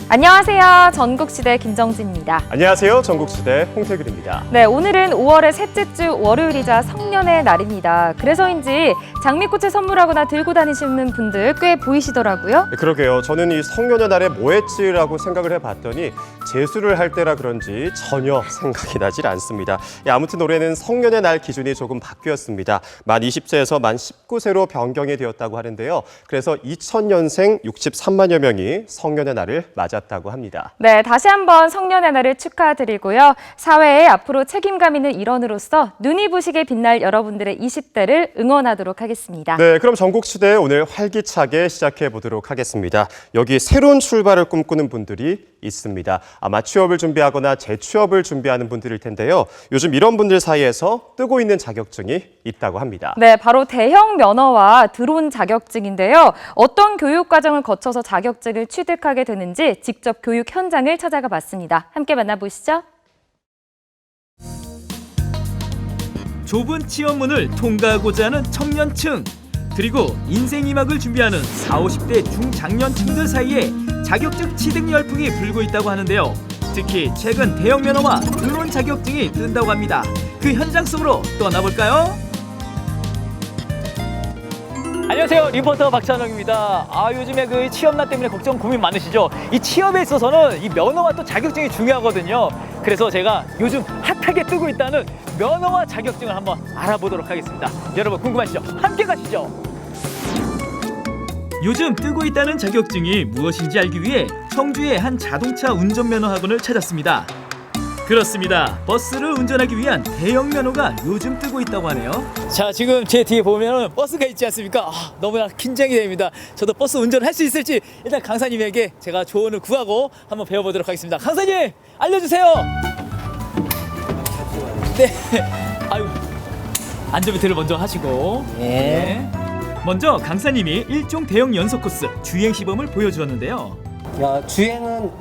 안녕하세요. 전국시대 김정진입니다. 안녕하세요. 전국시대 홍태균입니다. 네, 오늘은 5월의 셋째 주 월요일이자 성년의 날입니다. 그래서인지 장미꽃을 선물하거나 들고 다니시는 분들 꽤 보이시더라고요. 네, 그러게요. 저는 이 성년의 날에 뭐 했지라고 생각을 해봤더니 재수를 할 때라 그런지 전혀 생각이 나질 않습니다. 아무튼 올해는 성년의 날 기준이 조금 바뀌었습니다. 만 20세에서 만 19세로 변경이 되었다고 하는데요. 그래서 2000년생 63만여 명이 성년의 날을 맞았다고 합니다. 네, 다시 한번 성년의 날을 축하드리고요. 사회에 앞으로 책임감 있는 일원으로서 눈이 부시게 빛날 여러분들의 20대를 응원하도록 하겠습니다. 네, 그럼 전국시대 오늘 활기차게 시작해 보도록 하겠습니다. 여기 새로운 출발을 꿈꾸는 분들이 있습니다. 아마 취업을 준비하거나 재취업을 준비하는 분들일 텐데요. 요즘 이런 분들 사이에서 뜨고 있는 자격증이 있다고 합니다. 네, 바로 대형 면허와 드론 자격증인데요. 어떤 교육 과정을 거쳐서 자격증을 취득하게 되는지 직접 교육 현장을 찾아가 봤습니다. 함께 만나보시죠. 좁은 취업문을 통과하고자 하는 청년층, 그리고 인생 2막을 준비하는 40, 50대 중장년층들 사이에 자격증 취득 열풍이 불고 있다고 하는데요. 특히 최근 대형 면허와 드론 자격증이 뜬다고 합니다. 그 현장 속으로 떠나볼까요? 안녕하세요. 리포터 박찬웅입니다. 요즘에 그 취업난 때문에 걱정 고민 많으시죠? 이 취업에 있어서는 이 면허와 또 자격증이 중요하거든요. 그래서 제가 요즘 핫하게 뜨고 있다는 면허와 자격증을 한번 알아보도록 하겠습니다. 여러분 궁금하시죠? 함께 가시죠. 요즘 뜨고 있다는 자격증이 무엇인지 알기 위해 청주의 한 자동차 운전면허 학원을 찾았습니다. 그렇습니다. 버스를 운전하기 위한 대형 면허가 요즘 뜨고 있다고 하네요. 자, 지금 제 뒤에 보면 버스가 있지 않습니까? 너무나 긴장이 됩니다. 저도 버스 운전할 수 있을지 일단 강사님에게 제가 조언을 구하고 한번 배워보도록 하겠습니다. 강사님, 알려주세요. 네. 아유, 안전벨트를 먼저 하시고. 네. 먼저 강사님이 일종 대형 연속 코스 주행 시범을 보여주었는데요. 주행은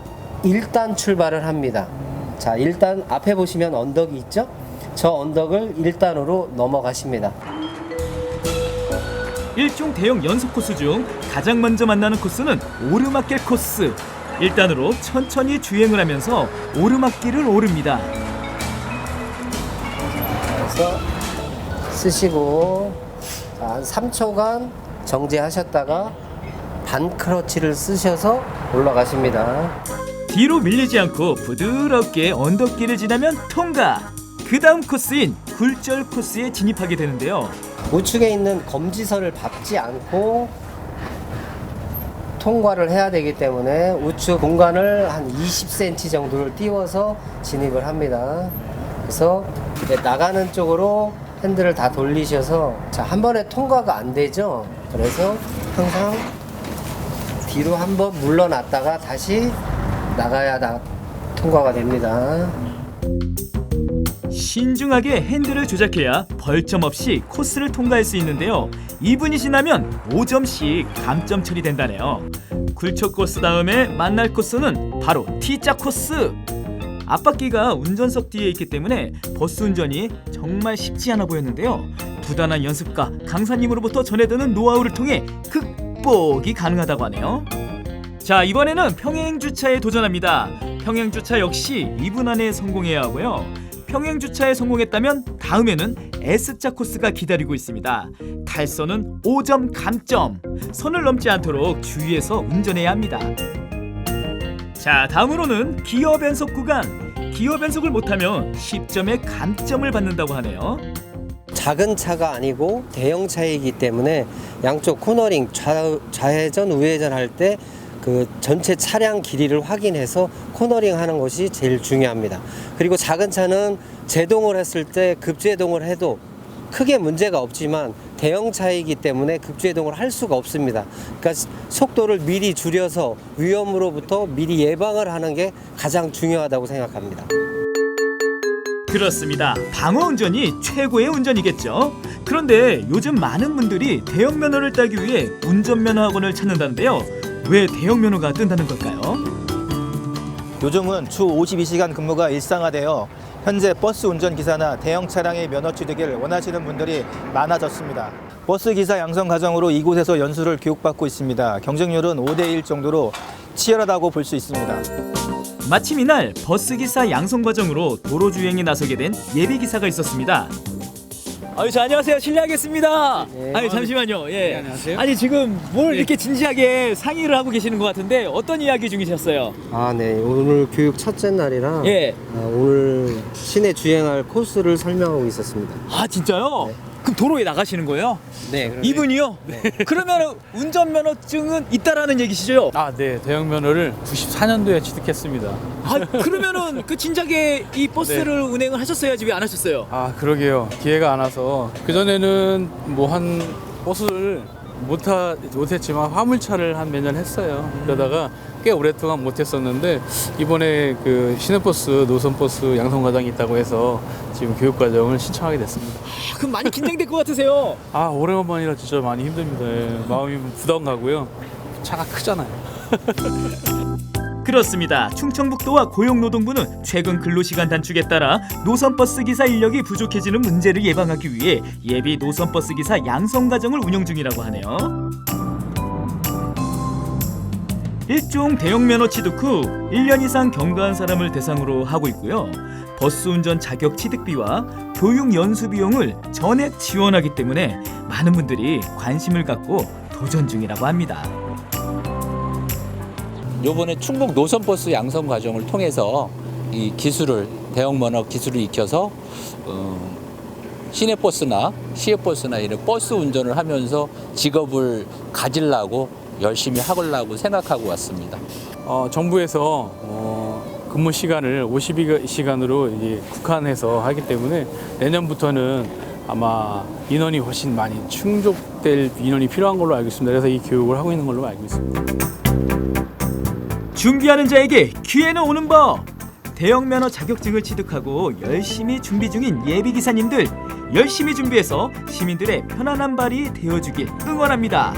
1단 출발을 합니다. 자, 일단 앞에 보시면 언덕이 있죠? 저 언덕을 1단으로 넘어가십니다. 일종 대형 연속 코스 중 가장 먼저 만나는 코스는 오르막길 코스. 1단으로 천천히 주행을 하면서 오르막길을 오릅니다. 그래서 쓰시고 한 3초간 정지하셨다가 반크러치를 쓰셔서 올라가십니다. 뒤로 밀리지 않고 부드럽게 언덕길을 지나면 통과! 그 다음 코스인 굴절 코스에 진입하게 되는데요. 우측에 있는 검지선을 밟지 않고 통과를 해야 되기 때문에 우측 공간을 한 20cm 정도를 띄워서 진입을 합니다. 그래서 이제 나가는 쪽으로 핸들을 다 돌리셔서 자, 한 번에 통과가 안 되죠. 그래서 항상 뒤로 한번 물러났다가 다시 나가야 통과가 됩니다. 신중하게 핸들을 조작해야 벌점 없이 코스를 통과할 수 있는데요. 2분이 지나면 5점씩 감점 처리된다네요. 굴초 코스 다음에 만날 코스는 바로 T자 코스. 앞바퀴가 운전석 뒤에 있기 때문에 버스 운전이 정말 쉽지 않아 보였는데요. 부단한 연습과 강사님으로부터 전해드는 노하우를 통해 극복이 가능하다고 하네요. 자, 이번에는 평행주차에 도전합니다. 평행주차 역시 2분 안에 성공해야 하고요. 평행주차에 성공했다면 다음에는 S자 코스가 기다리고 있습니다. 탈선은 5점 감점. 선을 넘지 않도록 주의해서 운전해야 합니다. 자, 다음으로는 기어 변속 구간. 기어 변속을 못하면 10점의 감점을 받는다고 하네요. 작은 차가 아니고 대형 차이기 때문에 양쪽 코너링 좌회전 우회전 할 때 그 전체 차량 길이를 확인해서 코너링 하는 것이 제일 중요합니다. 그리고 작은 차는 제동을 했을 때 급제동을 해도 크게 문제가 없지만 대형 차이기 때문에 급제동을 할 수가 없습니다. 그러니까 속도를 미리 줄여서 위험으로부터 미리 예방을 하는 게 가장 중요하다고 생각합니다. 그렇습니다. 방어 운전이 최고의 운전이겠죠. 그런데 요즘 많은 분들이 대형 면허를 따기 위해 운전면허 학원을 찾는다는데요. 왜 대형 면허가 뜬다는 걸까요? 요즘은 주 52시간 근무가 일상화되어 현재 버스 운전기사나 대형 차량의 면허 취득을 원하시는 분들이 많아졌습니다. 버스 기사 양성 과정으로 이곳에서 연수를 교육받고 있습니다. 경쟁률은 5대1 정도로 치열하다고 볼 수 있습니다. 마침 이날 버스기사 양성 과정으로 도로 주행에 나서게 된 예비기사가 있었습니다. 아유, 저 안녕하세요. 실례하겠습니다. 네. 아니, 잠시만요. 예. 네, 안녕하세요. 아니, 지금 뭘 이렇게 진지하게 상의를 하고 계시는 것 같은데 어떤 이야기 중이셨어요? 아, 네. 오늘 교육 첫째 날이라 예. 오늘 시내 주행할 코스를 설명하고 있었습니다. 아, 진짜요? 그럼 도로에 나가시는 거예요? 네. 이분이요? 그러면 운전면허증은 있다라는 얘기시죠? 아, 네. 대형 면허를 94년도에 취득했습니다. 아, 그러면은 그 진작에 이 버스를 운행을 하셨어야지 왜 안 하셨어요? 아, 그러게요. 기회가 안 와서 그전에는 뭐 한 버스를 못했지만 화물차를 한 몇 년 했어요. 그러다가 꽤 오랫동안 못했었는데 이번에 그 시내버스, 노선버스 양성과정이 있다고 해서 지금 교육과정을 신청하게 됐습니다. 아, 그럼 많이 긴장될 것 같으세요? 아, 오래간만이라 진짜 많이 힘듭니다. 예. 마음이 부담 가고요. 차가 크잖아요. 그렇습니다. 충청북도와 고용노동부는 최근 근로시간 단축에 따라 노선버스 기사 인력이 부족해지는 문제를 예방하기 위해 예비 노선버스 기사 양성 과정을 운영 중이라고 하네요. 일종 대형 면허 취득 후 1년 이상 경과한 사람을 대상으로 하고 있고요. 버스 운전 자격 취득비와 교육 연수 비용을 전액 지원하기 때문에 많은 분들이 관심을 갖고 도전 중이라고 합니다. 요번에 충북 노선버스 양성 과정을 통해서 이 기술을 대형 면허 기술을 익혀서 시내버스나 시외버스나 이런 버스 운전을 하면서 직업을 가지려고 열심히 하려고 생각하고 왔습니다. 정부에서 근무 시간을 52시간으로 이제 국한해서 하기 때문에 내년부터는 아마 인원이 훨씬 많이 충족될 인원이 필요한 걸로 알고 있습니다. 그래서 이 교육을 하고 있는 걸로 알고 있습니다. 준비하는 자에게 기회는 오는 법. 대형 면허 자격증을 취득하고 열심히 준비 중인 예비 기사님들, 열심히 준비해서 시민들의 편안한 발이 되어주길 응원합니다.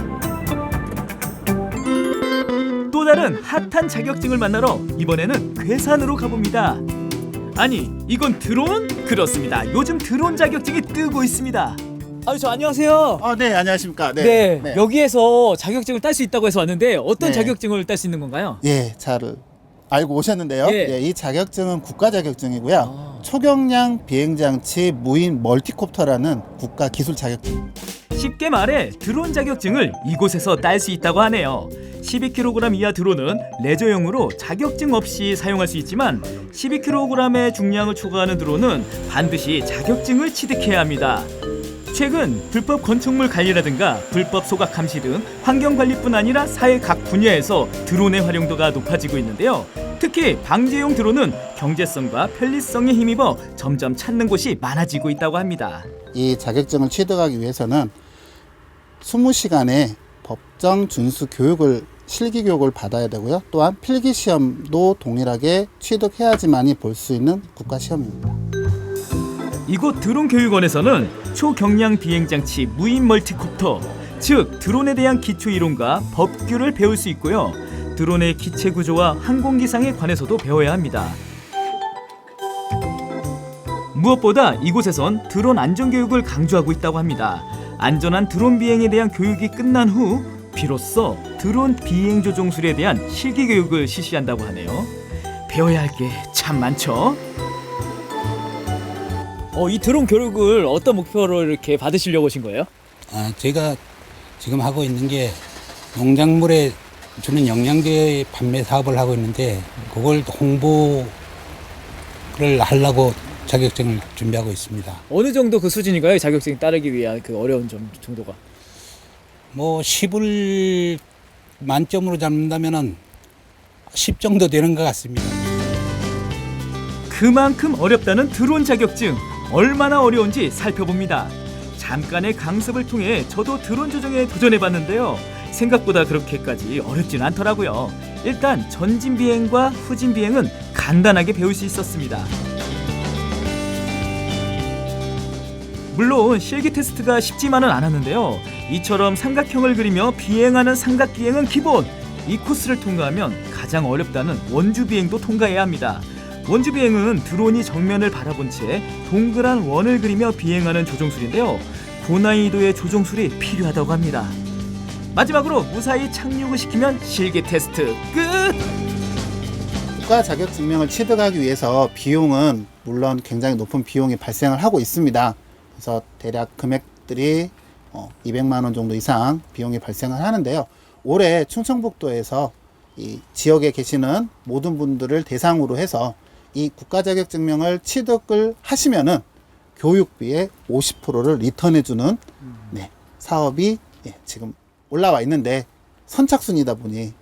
또 다른 핫한 자격증을 만나러 이번에는 괴산으로 가봅니다. 아니, 이건 드론? 그렇습니다. 요즘 드론 자격증이 뜨고 있습니다. 아유, 저 안녕하세요. 네, 안녕하십니까. 네, 여기에서 자격증을 딸 수 있다고 해서 왔는데 어떤 네. 자격증을 딸 수 있는 건가요? 예, 잘 알고 오셨는데요. 예. 이 자격증은 국가 자격증이고요. 초경량 비행장치 무인 멀티콥터라는 국가 기술 자격증. 쉽게 말해 드론 자격증을 이곳에서 딸 수 있다고 하네요. 12kg 이하 드론은 레저용으로 자격증 없이 사용할 수 있지만 12kg의 중량을 초과하는 드론은 반드시 자격증을 취득해야 합니다. 최근 불법 건축물 관리라든가 불법 소각 감시 등 환경관리뿐 아니라 사회 각 분야에서 드론의 활용도가 높아지고 있는데요. 특히 방제용 드론은 경제성과 편리성에 힘입어 점점 찾는 곳이 많아지고 있다고 합니다. 이 자격증을 취득하기 위해서는 20시간의 법정 준수 교육을 실기 교육을 받아야 되고요. 또한 필기 시험도 동일하게 취득해야지만이 볼 수 있는 국가 시험입니다. 이곳 드론 교육원에서는 초경량 비행장치 무인 멀티콥터, 즉 드론에 대한 기초 이론과 법규를 배울 수 있고요. 드론의 기체 구조와 항공기상에 관해서도 배워야 합니다. 무엇보다 이곳에선 드론 안전 교육을 강조하고 있다고 합니다. 안전한 드론 비행에 대한 교육이 끝난 후 비로소 드론 비행 조종술에 대한 실기 교육을 실시한다고 하네요. 배워야 할 게 참 많죠. 이 드론 교육을 어떤 목표로 이렇게 받으시려고 오신 거예요? 제가 지금 하고 있는 게 농작물에 주는 영양제 판매 사업을 하고 있는데 그걸 홍보를 하려고 자격증을 준비하고 있습니다. 어느 정도 그 수준인가요? 자격증 따르기 위한 그 어려운 점 정도가? 뭐 10을 만점으로 잡는다면은 10 정도 되는 것 같습니다. 그만큼 어렵다는 드론 자격증, 얼마나 어려운지 살펴봅니다. 잠깐의 강습을 통해 저도 드론 조종에 도전해봤는데요. 생각보다 그렇게까지 어렵진 않더라고요. 일단 전진 비행과 후진 비행은 간단하게 배울 수 있었습니다. 물론 실기 테스트가 쉽지만은 않았는데요. 이처럼 삼각형을 그리며 비행하는 삼각 비행은 기본. 이 코스를 통과하면 가장 어렵다는 원주 비행도 통과해야 합니다. 원주 비행은 드론이 정면을 바라본 채 동그란 원을 그리며 비행하는 조종술인데요. 고난이도의 조종술이 필요하다고 합니다. 마지막으로 무사히 착륙을 시키면 실기 테스트 끝! 국가 자격증명을 취득하기 위해서 비용은 물론 굉장히 높은 비용이 발생을 하고 있습니다. 그래서 대략 금액들이 200만 원 정도 이상 비용이 발생을 하는데요. 올해 충청북도에서 이 지역에 계시는 모든 분들을 대상으로 해서 이 국가 자격증명을 취득을 하시면은 교육비의 50%를 리턴해주는 사업이 지금 올라와 있는데 선착순이다 보니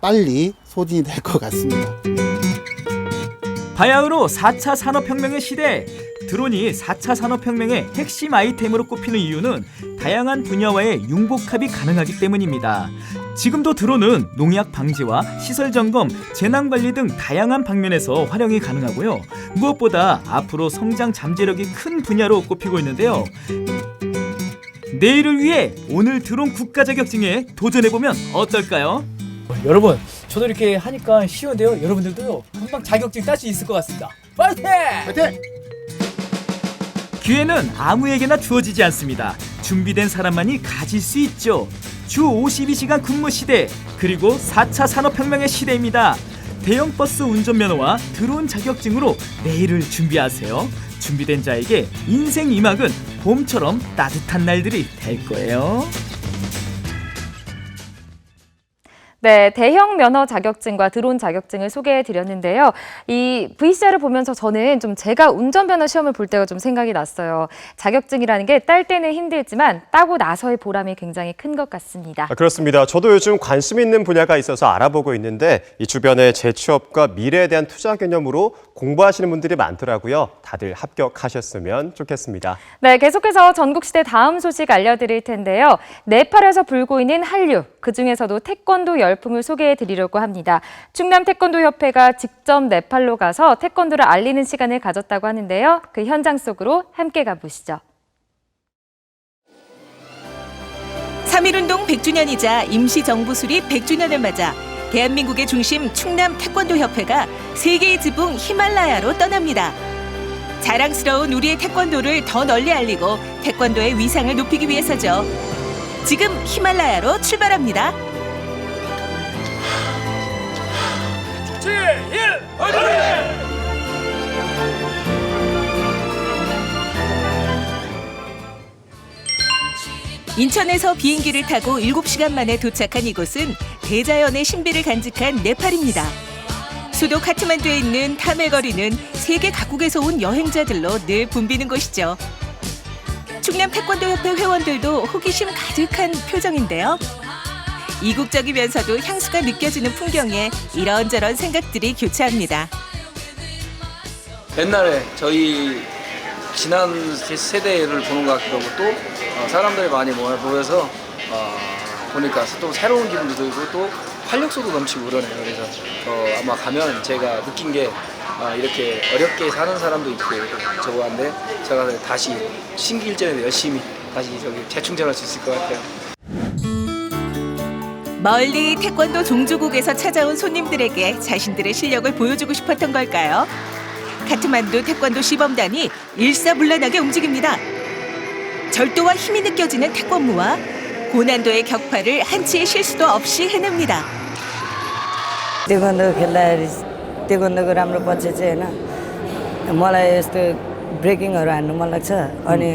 빨리 소진이 될 것 같습니다. 바야흐로 4차 산업혁명의 시대. 드론이 4차 산업혁명의 핵심 아이템으로 꼽히는 이유는 다양한 분야와의 융복합이 가능하기 때문입니다. 지금도 드론은 농약 방지와 시설 점검, 재난 관리 등 다양한 방면에서 활용이 가능하고요. 무엇보다 앞으로 성장 잠재력이 큰 분야로 꼽히고 있는데요. 내일을 위해 오늘 드론 국가 자격증에 도전해보면 어떨까요? 여러분, 저도 이렇게 하니까 쉬운데요. 여러분들도요, 금방 자격증 딸 수 있을 것 같습니다. 파이팅! 화이팅! 기회는 아무에게나 주어지지 않습니다. 준비된 사람만이 가질 수 있죠. 주 52시간 근무 시대, 그리고 4차 산업혁명의 시대입니다. 대형 버스 운전면허와 드론 자격증으로 내일을 준비하세요. 준비된 자에게 인생 2막은 봄처럼 따뜻한 날들이 될 거예요. 네, 대형 면허 자격증과 드론 자격증을 소개해 드렸는데요. 이 VCR을 보면서 저는 좀 제가 운전면허 시험을 볼 때가 좀 생각이 났어요. 자격증이라는 게 딸 때는 힘들지만 따고 나서의 보람이 굉장히 큰 것 같습니다. 그렇습니다. 저도 요즘 관심 있는 분야가 있어서 알아보고 있는데 이 주변에 재취업과 미래에 대한 투자 개념으로 공부하시는 분들이 많더라고요. 다들 합격하셨으면 좋겠습니다. 네, 계속해서 전국시대 다음 소식 알려드릴 텐데요. 네팔에서 불고 있는 한류, 그중에서도 태권도 열풍을 소개해 드리려고 합니다. 충남 태권도협회가 직접 네팔로 가서 태권도를 알리는 시간을 가졌다고 하는데요. 그 현장 속으로 함께 가보시죠. 3.1운동 100주년이자 임시정부 수립 100주년을 맞아 대한민국의 중심 충남 태권도협회가 세계의 지붕 히말라야로 떠납니다. 자랑스러운 우리의 태권도를 더 널리 알리고 태권도의 위상을 높이기 위해서죠. 지금 히말라야로 출발합니다. 인천에서 비행기를 타고 7시간 만에 도착한 이곳은 대자연의 신비를 간직한 네팔입니다. 수도 카트만두에 있는 타멜거리는 세계 각국에서 온 여행자들로 늘 붐비는 곳이죠. 충남 태권도협회 회원들도 호기심 가득한 표정인데요. 이국적이면서도 향수가 느껴지는 풍경에 이런저런 생각들이 교차합니다. 옛날에 저희 지난 세대를 보는 것 같기도 하고 또 사람들이 많이 모여서 보니까 또 새로운 기분도 들고 또 활력소도 넘치고 그러네요. 그래서 아마 가면 제가 느낀 게 이렇게 어렵게 사는 사람도 있고 저거 한데 제가 다시 신기일전에 열심히 다시 저기 재충전할 수 있을 것 같아요. 멀리 태권도 종주국에서 찾아온 손님들에게 자신들의 실력을 보여주고 싶었던 걸까요? 카트만두 태권도 시범단이 일사불란하게 움직입니다. 절도와 힘이 느껴지는 태권무와 고난도의 격파를 한치의 실수도 없이 해냅니다. 태권도 खेल्दाखेरि 태권도को राम्रो पक्ष चाहिँ हैन मलाई यस्तो ब्रेकिङहरू हान्नु मन लाग्छ अनि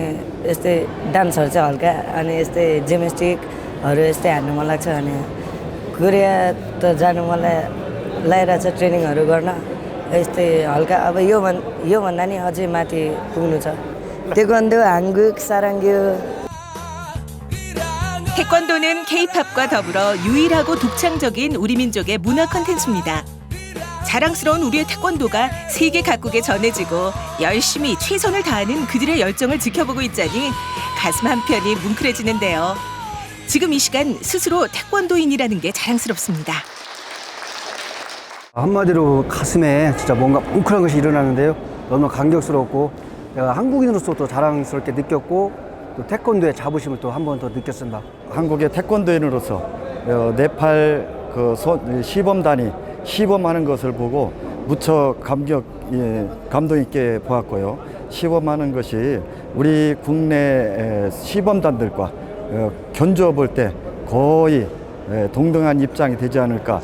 यस्तै डान्सहरू चाहिँ हल्का अनि यस्तै जिम्नास्टिकहरू यस्तै हान्नु मन लाग्छ अनि कोरिया त जानु मलाई लागिरहेछ ट्रेनिङहरू गर्न यस्तै हल्का अब यो भन्दा नि अझै माथि पुग्नु छ 태권도 한국 사랑해요. 태권도는 K-팝과 더불어 유일하고 독창적인 우리 민족의 문화 콘텐츠입니다. 자랑스러운 우리의 태권도가 세계 각국에 전해지고 열심히 최선을 다하는 그들의 열정을 지켜보고 있자니 가슴 한편이 뭉클해지는데요. 지금 이 시간 스스로 태권도인이라는 게 자랑스럽습니다. 한마디로 가슴에 진짜 뭔가 뭉클한 것이 일어나는데요. 너무 감격스럽고 내가 한국인으로서 또 자랑스럽게 느꼈고 또 태권도의 자부심을 또 한 번 더 느꼈습니다. 한국의 태권도인으로서 네팔 시범단이 시범하는 것을 보고 무척 감동 있게 보았고요. 시범하는 것이 우리 국내 시범단들과 견주어 볼 때 거의 동등한 입장이 되지 않을까.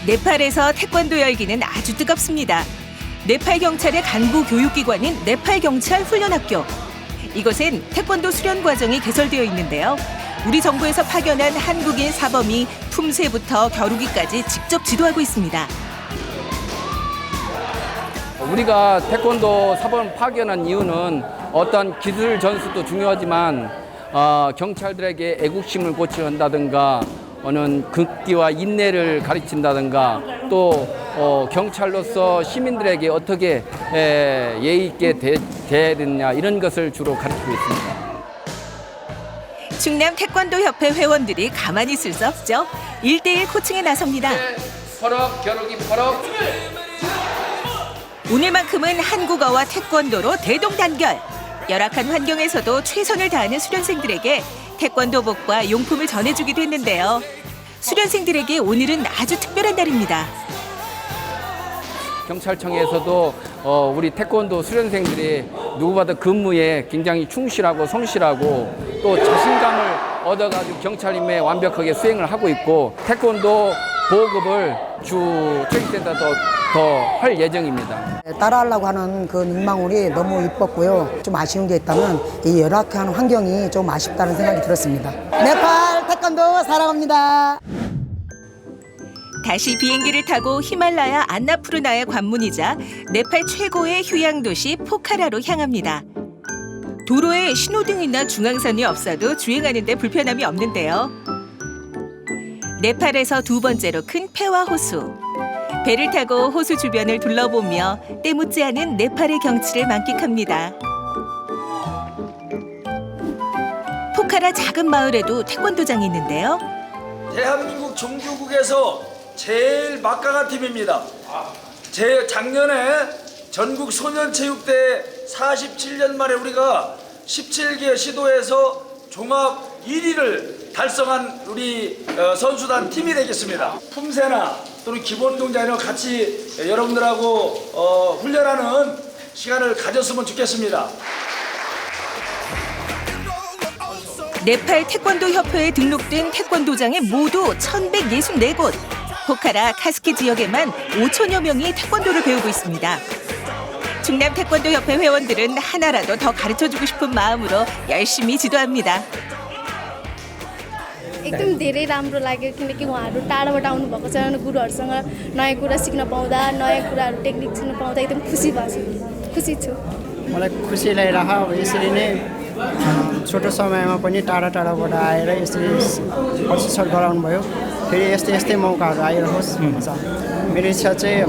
네팔에서 태권도 열기는 아주 뜨겁습니다. 네팔 경찰의 간부 교육기관인 네팔 경찰 훈련학교. 이곳엔 태권도 수련 과정이 개설되어 있는데요. 우리 정부에서 파견한 한국인 사범이 품새부터 겨루기까지 직접 지도하고 있습니다. 우리가 태권도 사범 파견한 이유는 어떤 기술 전수도 중요하지만 경찰들에게 애국심을 고취한다든가 극기와 인내를 가르친다든가 또 경찰로서 시민들에게 어떻게 예의 있게 대해야 되느냐 이런 것을 주로 가르치고 있습니다. 충남 태권도 협회 회원들이 가만히 있을 수 없죠. 1대1 코칭에 나섭니다. 퍼럭 겨루기 퍼럭. 오늘만큼은 한국어와 태권도로 대동단결. 열악한 환경에서도 최선을 다하는 수련생들에게 태권도복과 용품을 전해주기도 했는데요. 수련생들에게 오늘은 아주 특별한 날입니다. 경찰청에서도 우리 태권도 수련생들이 누구보다 근무에 굉장히 충실하고 성실하고 또 자신감을 얻어가지고 경찰임에 완벽하게 수행을 하고 있고 태권도 보급을 주 체육센터도 더 할 예정입니다. 따라하려고 하는 그 능망울이 너무 이뻤고요. 좀 아쉬운 게 있다면 이 열악한 환경이 좀 아쉽다는 생각이 들었습니다. 네팔 태권도 사랑합니다. 다시 비행기를 타고 히말라야 안나푸르나의 관문이자 네팔 최고의 휴양도시 포카라로 향합니다. 도로에 신호등이나 중앙선이 없어도 주행하는 데 불편함이 없는데요. 네팔에서 두 번째로 큰 페와 호수. 배를 타고 호수 주변을 둘러보며 때묻지 않은 네팔의 경치를 만끽합니다. 포카라 작은 마을에도 태권도장이 있는데요. 대한민국 종주국에서 제일 막강한 팀입니다. 작년에 전국 소년체육대회 47년 만에 우리가 17개 시도에서 종합 1위를 달성한 우리 선수단 팀이 되겠습니다. 품새나 또는 기본 동작이나 같이 여러분들하고 훈련하는 시간을 가졌으면 좋겠습니다. 네팔 태권도 협회에 등록된 태권도장이 모두 1,164곳. 포카라 카스키 지역에만 5천여 명이 태권도를 배우고 있습니다. 충남 태권도 협회 회원들은 하나라도 더 가르쳐주고 싶은 마음으로 열심히 지도합니다. एकदम धेरै राम्रो लाग्यो किनकि उहाँहरू टाढाबाट आउनुभएको छ अनि गुरुहरूसँग नयाँ कुरा सिक्न पाउँदा नयाँ कुराहरू टेक्निक सिक्न पाउँदा एकदम खुसी छु मलाई खुसी लागिरहेको अब यसरी नै छोटो समयमा पनि टाढा टाढाबाट आएर यसरी प्रशिक्षण गराउनु भयो फेरि यस्तै मौकाहरू आइरहोस् हुन्छ मेरो इच्छा चाहिँ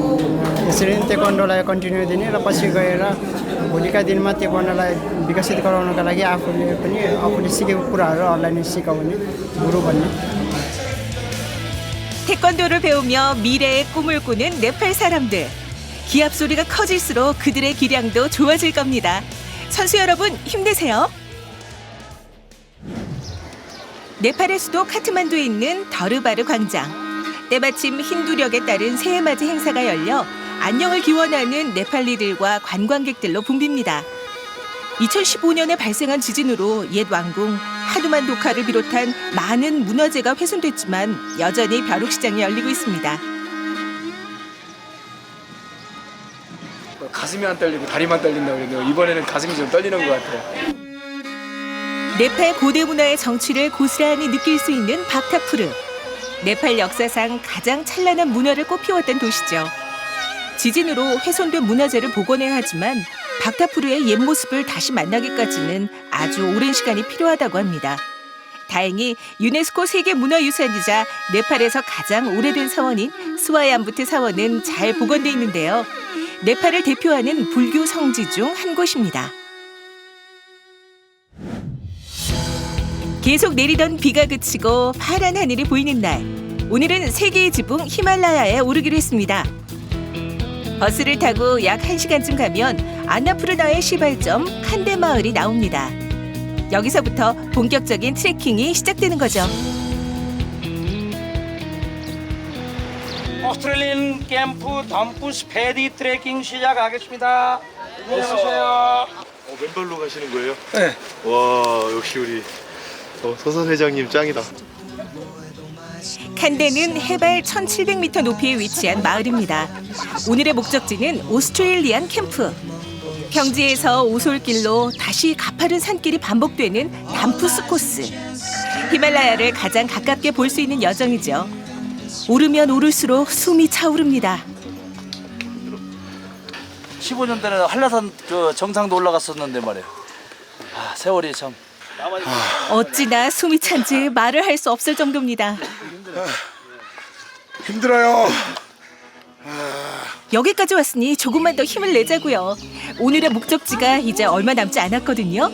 यसरी नै तेक्वान्डोलाई कन्टिन्यू दिने र पछि गएर भोलिका दिनमा तेक्वान्डोलाई विकसित गराउनका लागि आफूले सिकेको कुराहरू अरूलाई नै सिकाउने गुरु बन्ने 태권도를 배우며 미래의 꿈을 꾸는 네팔 사람들. 기합 소리가 커질수록 그들의 기량도 좋아질 겁니다. 선수 여러분 힘내세요. 네팔의 수도 카트만두에 있는 더르바르 광장. 때마침 힌두력에 따른 새해맞이 행사가 열려 안녕을 기원하는 네팔리들과 관광객들로 붐빕니다. 2015년에 발생한 지진으로 옛 왕궁 하누만 도카를 비롯한 많은 문화재가 훼손됐지만 여전히 벼룩시장이 열리고 있습니다. 가슴이 안 떨리고 다리만 떨린다고 그랬는데 이번에는 가슴이 좀 떨리는 것 같아요. 네팔 고대 문화의 정취를 고스란히 느낄 수 있는 박타푸르. 네팔 역사상 가장 찬란한 문화를 꽃피웠던 도시죠. 지진으로 훼손된 문화재를 복원해야 하지만 박타푸르의 옛 모습을 다시 만나기까지는 아주 오랜 시간이 필요하다고 합니다. 다행히 유네스코 세계문화유산이자 네팔에서 가장 오래된 사원인 스와얀부트 사원은 잘 복원돼 있는데요. 네팔을 대표하는 불교 성지 중 한 곳입니다. 계속 내리던 비가 그치고 파란 하늘이 보이는 날. 오늘은 세계의 지붕 히말라야에 오르기로 했습니다. 버스를 타고 약 1시간쯤 가면 안나푸르나의 시발점 칸데 마을이 나옵니다. 여기서부터 본격적인 트레킹이 시작되는 거죠. 오스트레일리안 캠프 덤푸스 패디 트레킹 시작하겠습니다. 어서 오세요. 왼발로 가시는 거예요? 네. 와, 역시 우리 소선 회장님 짱이다. 칸데는 해발 1700m 높이에 위치한 마을입니다. 오늘의 목적지는 오스트레일리안 캠프. 평지에서 오솔길로 다시 가파른 산길이 반복되는 담푸스 코스. 히말라야를 가장 가깝게 볼 수 있는 여정이죠. 오르면 오를수록 숨이 차오릅니다. 15년 전에 한라산 그 정상도 올라갔었는데 말이에요. 세월이 참. 어찌나 숨이 찬지 말을 할 수 없을 정도입니다. 힘들어요. 여기까지 왔으니 조금만 더 힘을 내자고요. 오늘의 목적지가 이제 얼마 남지 않았거든요.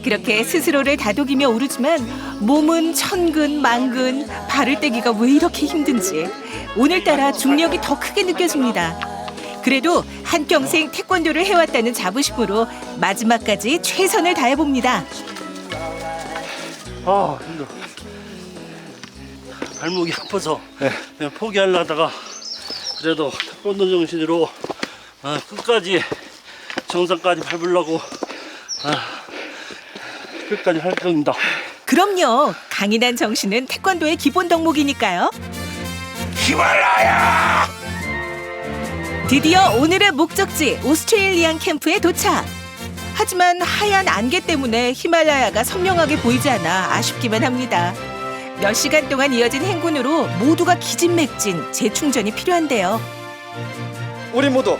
그렇게 스스로를 다독이며 오르지만 몸은 천근 만근, 발을 떼기가 왜 이렇게 힘든지 오늘따라 중력이 더 크게 느껴집니다. 그래도 한평생 태권도를 해왔다는 자부심으로 마지막까지 최선을 다해봅니다. 힘들어. 발목이 아파서 그냥 포기하려다가 그래도 태권도 정신으로 끝까지 정상까지 밟으려고 끝까지 할 겁니다. 그럼요. 강인한 정신은 태권도의 기본 덕목이니까요. 히말라야! 드디어 오늘의 목적지 오스트레일리안 캠프에 도착. 하지만 하얀 안개 때문에 히말라야가 선명하게 보이지 않아 아쉽기만 합니다. 몇 시간 동안 이어진 행군으로 모두가 기진맥진, 재충전이 필요한데요. 우리 모두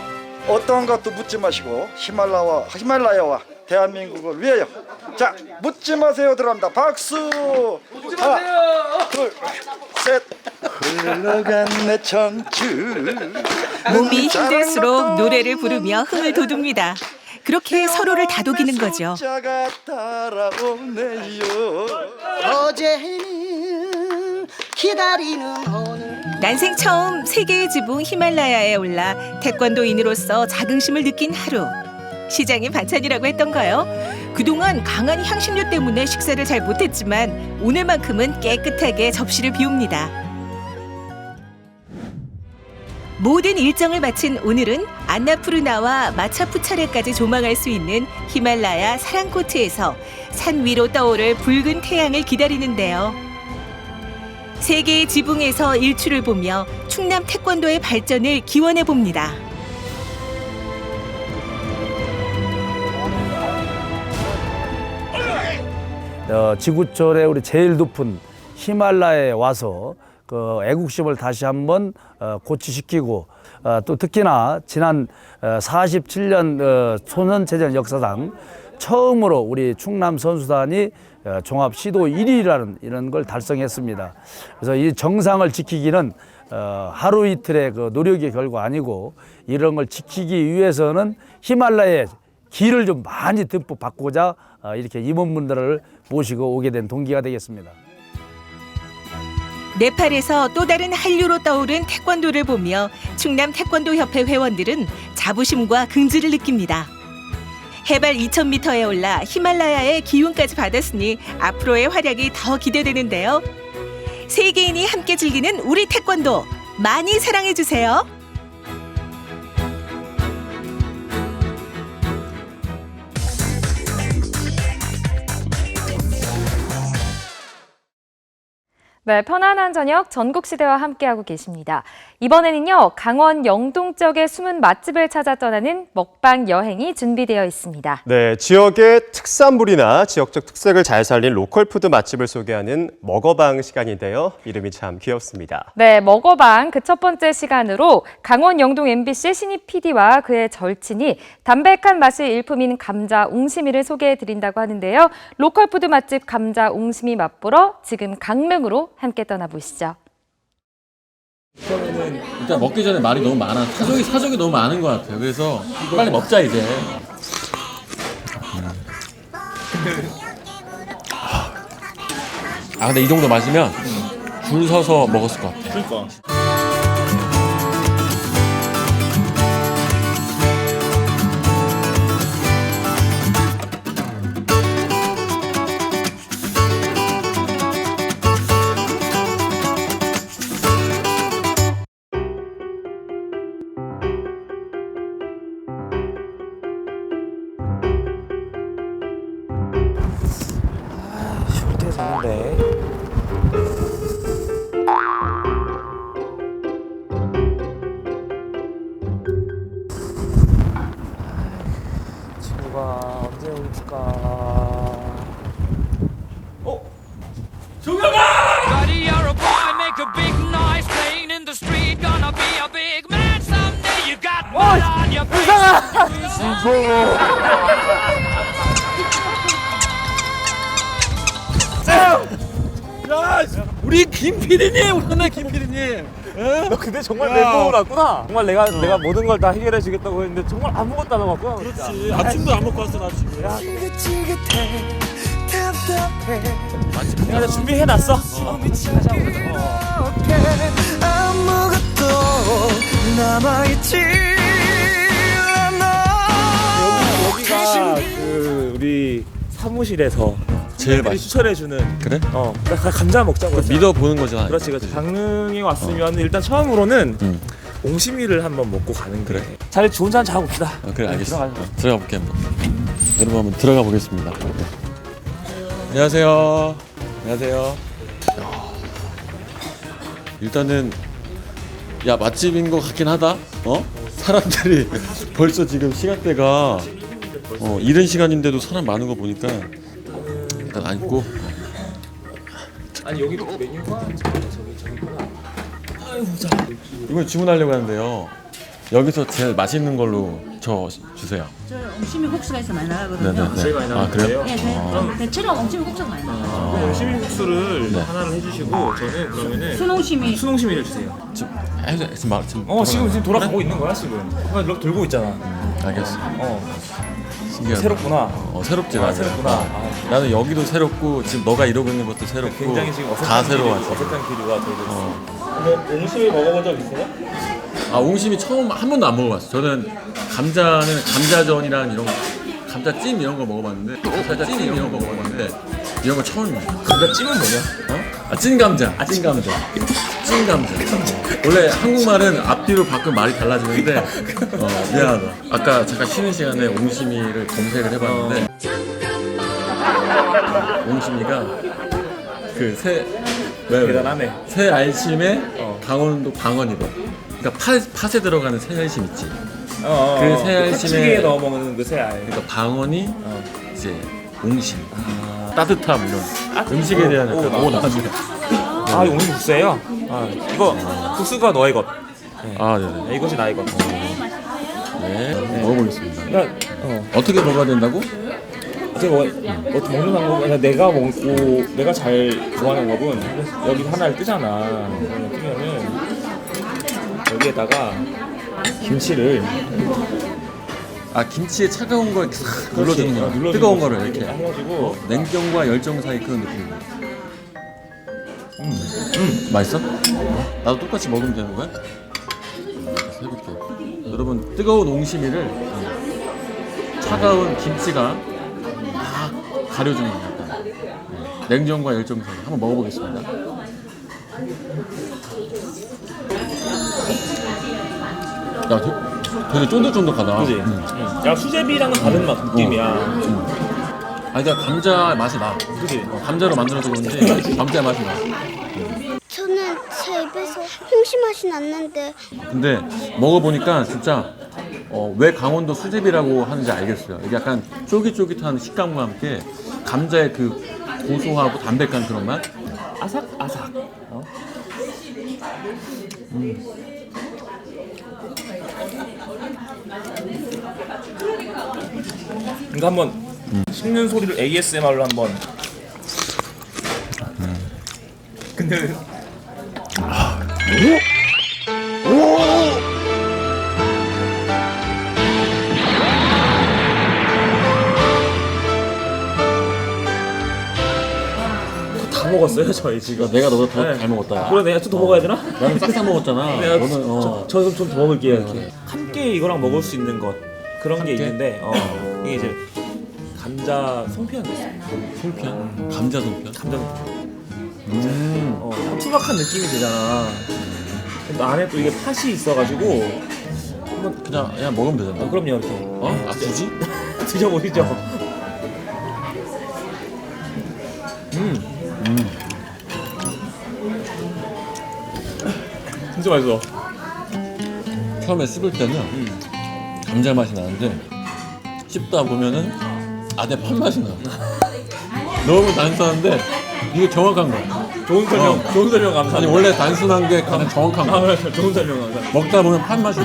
어떠한 것도 묻지 마시고 히말라야와 대한민국을 위하여 자 묻지 마세요 들어갑니다. 박수. 묻지 마세요. 하나, 둘, 셋. 흘러간 내 청춘. 몸이 힘들수록 노래를 부르며 흥을 돋웁니다. 그렇게 서로를 다독이는 거죠. 어제는 기다리는 오늘. 난생 처음 세계의 지붕 히말라야에 올라 태권도인으로서 자긍심을 느낀 하루. 시장이 반찬이라고 했던가요? 그동안 강한 향신료 때문에 식사를 잘 못했지만 오늘만큼은 깨끗하게 접시를 비웁니다. 모든 일정을 마친 오늘은 안나푸르나와 마차푸차레까지 조망할 수 있는 히말라야 사랑코트에서 산 위로 떠오를 붉은 태양을 기다리는데요. 세계의 지붕에서 일출을 보며 충남 태권도의 발전을 기원해 봅니다. 지구촌의 우리 제일 높은 히말라야에 와서 그 애국심을 다시 한번 고취시키고 또 특히나 지난 47년 소년체전 역사상 처음으로 우리 충남 선수단이 종합 시도 1위라는 이런 걸 달성했습니다. 그래서 이 정상을 지키기는 하루 이틀의 그 노력의 결과 아니고 이런 걸 지키기 위해서는 히말라야의 길을 좀 많이 듬뿍 받고자 이렇게 임원분들을 모시고 오게 된 동기가 되겠습니다. 네팔에서 또 다른 한류로 떠오른 태권도를 보며 충남 태권도협회 회원들은 자부심과 긍지를 느낍니다. 해발 2000m에 올라 히말라야의 기운까지 받았으니 앞으로의 활약이 더 기대되는데요. 세계인이 함께 즐기는 우리 태권도 많이 사랑해주세요. 네, 편안한 저녁 전국시대와 함께하고 계십니다. 이번에는요, 강원 영동 쪽의 숨은 맛집을 찾아 떠나는 먹방 여행이 준비되어 있습니다. 네, 지역의 특산물이나 지역적 특색을 잘 살린 로컬 푸드 맛집을 소개하는 먹어방 시간인데요. 이름이 참 귀엽습니다. 네, 먹어방 그 첫 번째 시간으로 강원 영동 MBC 신입 PD와 그의 절친이 담백한 맛이 일품인 감자 옹심이를 소개해드린다고 하는데요. 로컬 푸드 맛집 감자 옹심이 맛보러 지금 강릉으로 함께 떠나보시죠. 일단 먹기 전에 말이 너무 많아. 사족이 너무 많은 것 같아요. 그래서 빨리 먹자 이제. 근데 이 정도 마시면 줄 서서 먹었을 것 같아. 그러니까. 야, 우리 김 PD님, 오랜만에 김 PD님. 너 근데 정말 멘붕을 왔구나. 정말 내가 모든 걸 다 해결해 주겠다고 했는데 정말 아무것도 안 해봤구나. 그렇지. 아침도 안 먹고 왔어 나 지금. 야. 내가 준비해 놨어. 아무것도 남아있지 않아. 여기가 그 우리 사무실에서 제일 맛 추천해주는. 그래? 나 감자 먹자고. 믿어보는 거잖아. 그렇지. 강릉에 왔으면 일단 처음으로는 옹심이를 한번 먹고 가는 그래. 자리 좋은 잔 자고 봅시다. 그래 알겠어. 들어가 볼게 한번. 여러분 한번 들어가 보겠습니다. 안녕하세요. 안녕하세요. 일단은 야 맛집인 것 같긴 하다. 사람들이 벌써 지금 시간대가 이른 시간인데도 사람 많은 거 보니까 일단 앉고. 아니 여기도 메뉴가 저기구나. 아이고 자. 이걸 주문하려고 하는데요. 여기서 제일 맛있는 걸로 저 주세요. 저 옹심이 국수가 있어 많이 나가거든요. 네네네. 제일 많이 나가는 그래요? 네, 아. 대체로 옹심이 국수가 많이 나가요. 그럼 옹심이국수를 네. 하나를 해주시고 저는 그러면은 순옹심이를 주세요. 지금 돌아가고 있는 거야 지금. 럭 들고 있잖아. 알겠어. 신기하다. 새롭구나. 새롭지 아, 나는. 새롭구나. 나는 여기도 새롭고 지금 너가 이러고 있는 것도 새롭고 굉장히 지금 다 새로워. 어색한 기류가 돌고 있어. 옹심이 먹어본 적 있어요? 아 옹심이 처음 한 번도 안 먹어봤어. 저는 감자는 감자전이랑 이런 거, 감자찜 이런 거 먹어봤는데, 감자찜 이런 거 먹어봤는데 이런 거 처음이야. 감자찜은 뭐냐? 찐 감자. 찐 감자. 찐 감자. 원래 한국말은 앞뒤로 바꾸면 말이 달라지는데 미안하다. 아까 잠깐 쉬는 시간에 옹심이를 검색을 해봤는데 옹심이가 그 대단하네. 새 알심에 강원도 방언이래. 그러니까 팥에 들어가는 새 알심 있지. 그 새 알심에 팥찌개에 넣어 먹는 그 새 알. 그러니까 방언이 이제 옹심. 따뜻함 이런 음식에 대한 약간 나왔네. 아 이거 옹심 국수예요? 이거 국수가 너의 것. 아 네네. 이것이 나의 것. 네. 먹어보겠습니다. 야, 어떻게 먹어야 된다고? 제가 어떻게 먹는 방법은 내가 잘 좋아하는 법은 여기 하나를 뜨잖아. 뜨면은 여기에다가 김치를 김치에 차가운 걸 눌러주는 거야. 눌러주는 뜨거운 거지. 거를 이렇게 해가지고 냉정과 열정 사이 그런 느낌. 맛있어? 나도 똑같이 먹으면 되는 거야? 해볼게. 여러분 뜨거운 옹심이를 차가운 김치가 막 가려주는 거야. 냉정과 열정 사이 한번 먹어보겠습니다. 야, 되게 쫀득쫀득하다. 그지? 야 수제비랑은 다른 맛 느낌이야. 아니, 그러니까 감자 맛이 나. 그지? 감자로 만들어서 그런지 감자 맛이 나. 저는 제 입에서 홍시 맛이 났는데. 근데 먹어보니까 진짜 왜 강원도 수제비라고 하는지 알겠어요. 이게 약간 쫄깃쫄깃한 식감과 함께 감자의 그 고소하고 담백한 그런 맛. 아삭아삭. 이거 한번 씹는 소리를 ASMR로 한번. 근데 다 먹었어요 저희 지금. 내가 너보다 더 잘 먹었다. 그래 내가 좀 더 먹어야 되나? 나는 싹싹 먹었잖아. 내가 너는 저는 좀 더 먹을게요. 이렇게 함께 이거랑 먹을 수 있는 것 그런 게 있는데 이게 이제 감자 송편이 있어요. 송편? 감자 송편? 감자 송편. 투박한 느낌이 되잖아. 근데 안에 또 이게 팥이 있어가지고 한번 그냥 먹으면 되잖아. 그럼요 이렇게. 굳이? 드셔보시죠. 진짜 맛있어. 처음에 씹을 때는 감자 맛이 나는데 씹다 보면은 안에 팥 맛이 나. 너무 단순한데 이게 정확한 거야. 좋은 설명, 좋은 설명 감사합니다. 아니 원래 단순한 게 가장 정확한 거야. 그래, 좋은 설명 감사합니다. 먹다 보면 팥 맛이 나.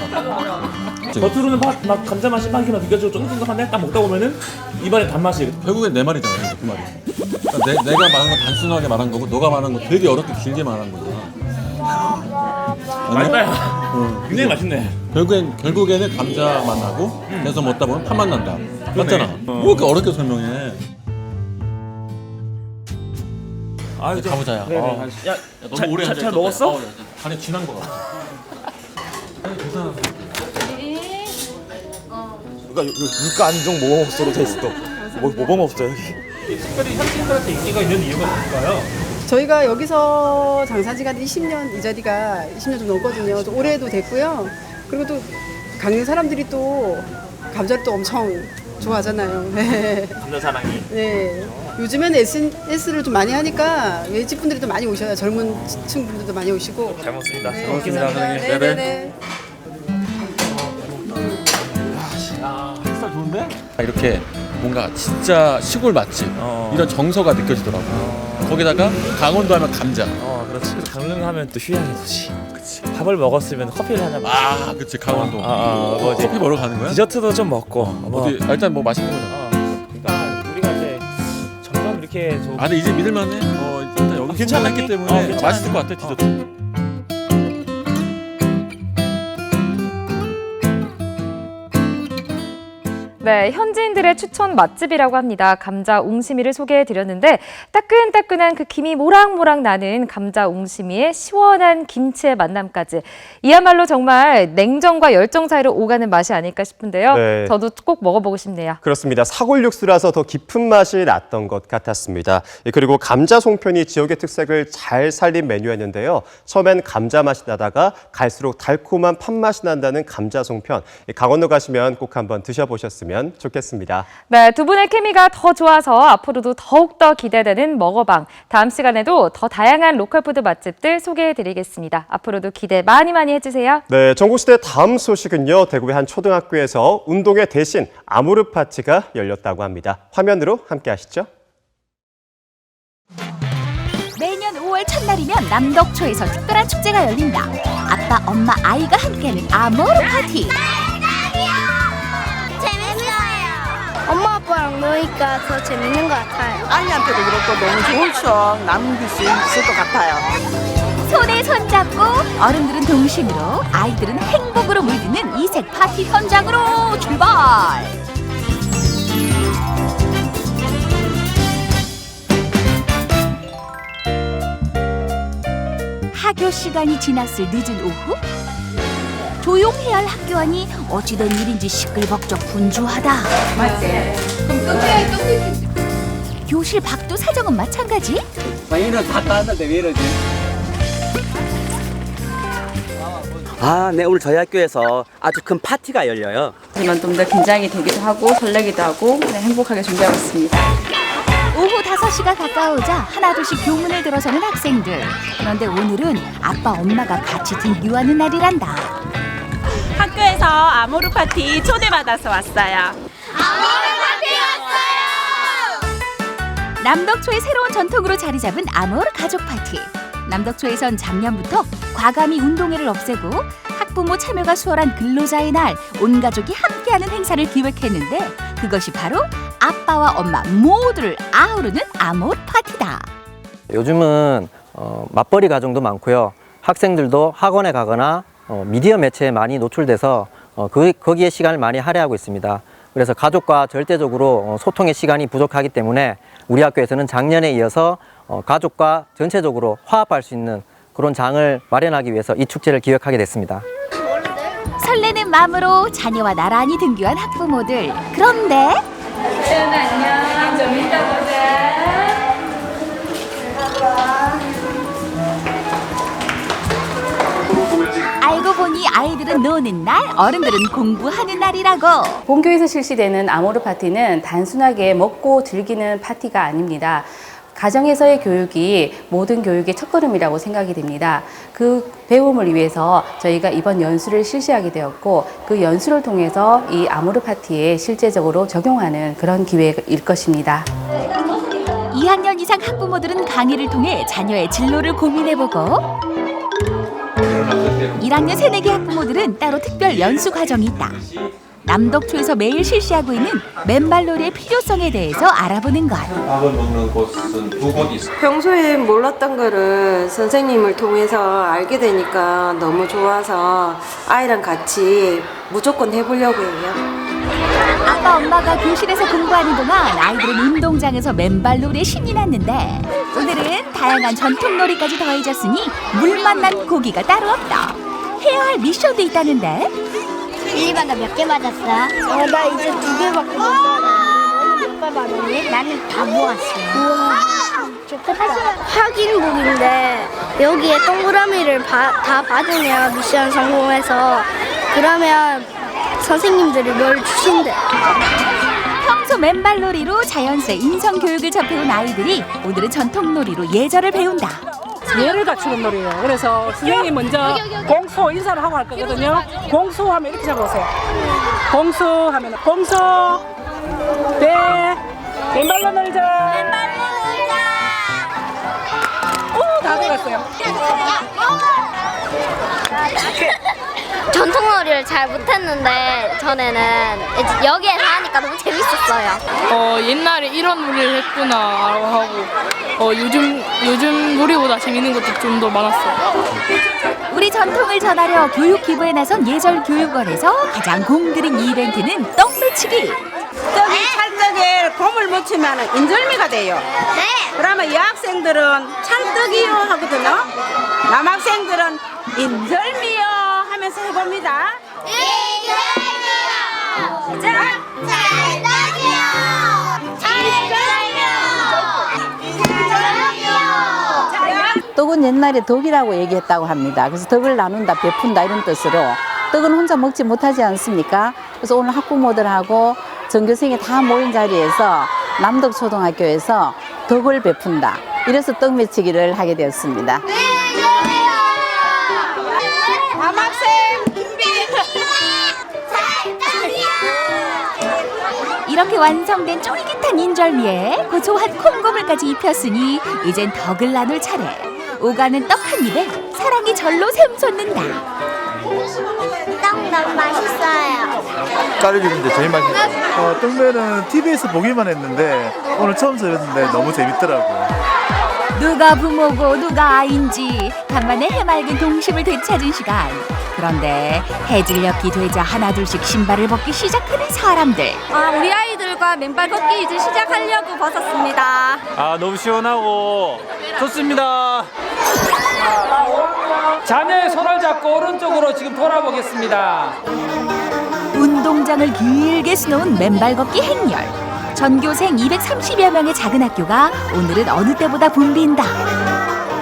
갑자기. 겉으로는 막 감자 맛이 막 이렇게 느껴지고 쫀득쫀득한데 딱 먹다 보면은 입안에 단맛이. 결국엔 내 말이잖아, 그 말이. 그러니까 내가 말한 건 단순하게 말한 거고, 너가 말한 건 되게 어렵게 길게 말한 거잖아. 맛있다. 굉장히 맛있네. 결국에는 감자 맛 나고, 계속 먹다 보면 파맛 난다. 맞잖아. 뭐 이렇게 어렵게 설명해. 이제 가보자야. 네네. 야, 너무 오래 잘 먹었어? 간에 진한 거 같아. 물가 안정 뭐 먹었어로 돼 있어. 뭐 먹었어 여기. 특별히 현지인들한테 인기가 있는 이유가 뭘까요? 저희가 여기서 장사지가 20년, 이 자리가 20년 좀 넘거든요. 또 올해도 됐고요. 그리고 또 강릉 사람들이 또 감자를 또 엄청 좋아하잖아요. 네. 감자 사랑이. 네. 요즘에는 SNS를 좀 많이 하니까 외집 분들이 또 많이 오셔요. 젊은 층 분들도 많이 오시고. 잘 먹습니다. 네, 잘 먹습니다, 감사합니다. 선생님. 네네네. 햇살 좋은데? 이렇게 뭔가 진짜 시골 맛집 이런 정서가 느껴지더라고. 거기다가 강원도 하면 감자. 그렇지. 강릉 하면 또 휴양의 도시. 그치. 밥을 먹었으면 커피를 하나 마시고. 그치, 강원도. 뭐지? 커피 먹으러 가는 거야? 디저트도 좀 먹고. 어디 일단 뭐 맛있는 거잖아. 그러니까 우리가 이제 점점 이렇게 좀. 근데 이제 믿을만해. 일단 여기 괜찮았기 때문에 맛있을 것 같아, 디저트. 네, 현지인들의 추천 맛집이라고 합니다. 감자 옹심이를 소개해드렸는데 따끈따끈한 그 김이 모락모락 나는 감자 옹심이의 시원한 김치의 만남까지 이야말로 정말 냉정과 열정 사이로 오가는 맛이 아닐까 싶은데요. 네. 저도 꼭 먹어보고 싶네요. 그렇습니다. 사골 육수라서 더 깊은 맛이 났던 것 같았습니다. 그리고 감자 송편이 지역의 특색을 잘 살린 메뉴였는데요. 처음엔 감자 맛이 나다가 갈수록 달콤한 팥맛이 난다는 감자 송편. 강원도 가시면 꼭 한번 드셔보셨으면 좋겠습니다. 네, 두 분의 케미가 더 좋아서 앞으로도 더욱더 기대되는 먹어방. 다음 시간에도 더 다양한 로컬푸드 맛집들 소개해드리겠습니다. 앞으로도 기대 많이 해주세요. 네, 전국시대 다음 소식은요. 대구의 한 초등학교에서 운동회 대신 아모르 파티가 열렸다고 합니다. 화면으로 함께 하시죠. 매년 5월 첫날이면 남덕초에서 특별한 축제가 열린다. 아빠, 엄마, 아이가 함께하는 아모르 파티. 엄마 아빠랑 노니까 더 재밌는 것 같아요. 아이한테도 그렇고 너무 좋은 추억 남길 수 있을 것 같아요. 손에 손 잡고 어른들은 동심으로 아이들은 행복으로 물드는 이색 파티 현장으로 출발! 학교 시간이 지났을 늦은 오후 조용해야 할 학교 안이 어찌된 일인지 시끌벅적 분주하다. 맞지? 그럼 또 교실 밖도 사정은 마찬가지? 저희는 다 따는데 왜 이러지? 네, 오늘 저희 학교에서 아주 큰 파티가 열려요. 하지만 좀 더 긴장이 되기도 하고 설레기도 하고 행복하게 준비하고 있습니다. 오후 5시가 가까우자 하나둘씩 교문을 들어서는 학생들. 그런데 오늘은 아빠, 엄마가 같이 등교하는 날이란다. 학교에서 아모르 파티 초대받아서 왔어요. 아모르 파티 왔어요! 남덕초의 새로운 전통으로 자리 잡은 아모르 가족 파티. 남덕초에선 작년부터 과감히 운동회를 없애고 학부모 참여가 수월한 근로자의 날 온 가족이 함께하는 행사를 기획했는데 그것이 바로 아빠와 엄마 모두를 아우르는 아모르 파티다. 요즘은 맞벌이 가정도 많고요. 학생들도 학원에 가거나 미디어 매체에 많이 노출돼서 거기에 시간을 많이 할애하고 있습니다. 그래서 가족과 절대적으로 소통의 시간이 부족하기 때문에 우리 학교에서는 작년에 이어서 가족과 전체적으로 화합할 수 있는 그런 장을 마련하기 위해서 이 축제를 기획하게 됐습니다. 설레는 마음으로 자녀와 나란히 등교한 학부모들. 그런데 태연아 안녕. 좀 이따 보자. 알고 보니 아이들은 노는 날, 어른들은 공부하는 날이라고. 본교에서 실시되는 아모르 파티는 단순하게 먹고 즐기는 파티가 아닙니다. 가정에서의 교육이 모든 교육의 첫걸음이라고 생각이 됩니다. 그 배움을 위해서 저희가 이번 연수를 실시하게 되었고 그 연수를 통해서 이 아모르 파티에 실제적으로 적용하는 그런 기회일 것입니다. 2학년 이상 학부모들은 강의를 통해 자녀의 진로를 고민해보고 1학년 새내기 학부모들은 따로 특별 연수 과정이 있다. 남덕초에서 매일 실시하고 있는 맨발놀이의 필요성에 대해서 알아보는 것. 밥을 먹는 곳은 2곳 있어요. 평소에 몰랐던 거를 선생님을 통해서 알게 되니까 너무 좋아서 아이랑 같이 무조건 해보려고 해요. 아빠 엄마가 교실에서 공부하는 동안 아이들은 운동장에서 맨발놀이에 신이 났는데 오늘은 다양한 전통놀이까지 더해졌으니 물 만난 고기가 따로 없다. 해야 할 미션도 있다는데. 1, 2반가 몇 개 맞았어? 나 이제 2개밖에 못 받았어. 몇 개 받았니? 나는 다 모았어. 우와, 좋겠다. 확인북인데 여기에 동그라미를 다 받으면 미션 성공해서 그러면 선생님들이 뭘 주신대. 평소 맨발놀이로 자연스레 인성교육을 접해온 아이들이 오늘은 전통놀이로 예절을 배운다. 예를 갖추는 놀이에요. 그래서 선생님이 먼저 공수 인사를 하고 할 거거든요. 공수하면 이렇게 잡아보세요. 공수하면 공수 네 맨발로 놀자. 오, 다 돼갔어요. 전통놀이를 잘 못했는데 전에는 여기에서 하니까 너무 재밌었어요. 옛날에 이런 놀이를 했구나라고 하고 요즘 놀이보다 재밌는 것도 좀 더 많았어요. 우리 전통을 전하려 교육 기부에 나선 예절 교육원에서 가장 공들인 이벤트는 떡 매치기. 떡이 찰떡에 곰을 묻히면 인절미가 돼요. 네. 그러면 여학생들은 찰떡이요 하거든요. 남학생들은 인절미요 하면서 해봅니다. 인절미요. 찰떡이요. 떡은 옛날에 덕이라고 얘기했다고 합니다. 그래서 덕을 나눈다, 베푼다 이런 뜻으로 떡은 혼자 먹지 못하지 않습니까? 그래서 오늘 학부모들하고 전교생이 다 모인 자리에서 남덕초등학교에서 덕을 베푼다. 이래서 떡 매치기를 하게 되었습니다. 남학생 준비. 이렇게 완성된 쫄깃한 인절미에 고소한 콩고물까지 입혔으니 이젠 덕을 나눌 차례. 오가는 떡 한 입에 사랑이 절로 샘솟는다. 떡 너무 맛있어요. 딸기인데 제일 맛있어요. 떡면은 TV에서 보기만 했는데 오늘 처음 들었는데 너무 재밌더라고요. 누가 부모고 누가 아인지 간만에 해맑은 동심을 되찾은 시간. 그런데 해질녘이 되자 하나둘씩 신발을 벗기 시작하는 사람들. 우리 아이들과 맨발 걷기 이제 시작하려고 벗었습니다. 너무 시원하고 좋습니다. 자녀의 손을 잡고 오른쪽으로 지금 돌아보겠습니다. 운동장을 길게 수놓은 맨발 걷기 행렬. 전교생 230여 명의 작은 학교가 오늘은 어느 때보다 붐빈다.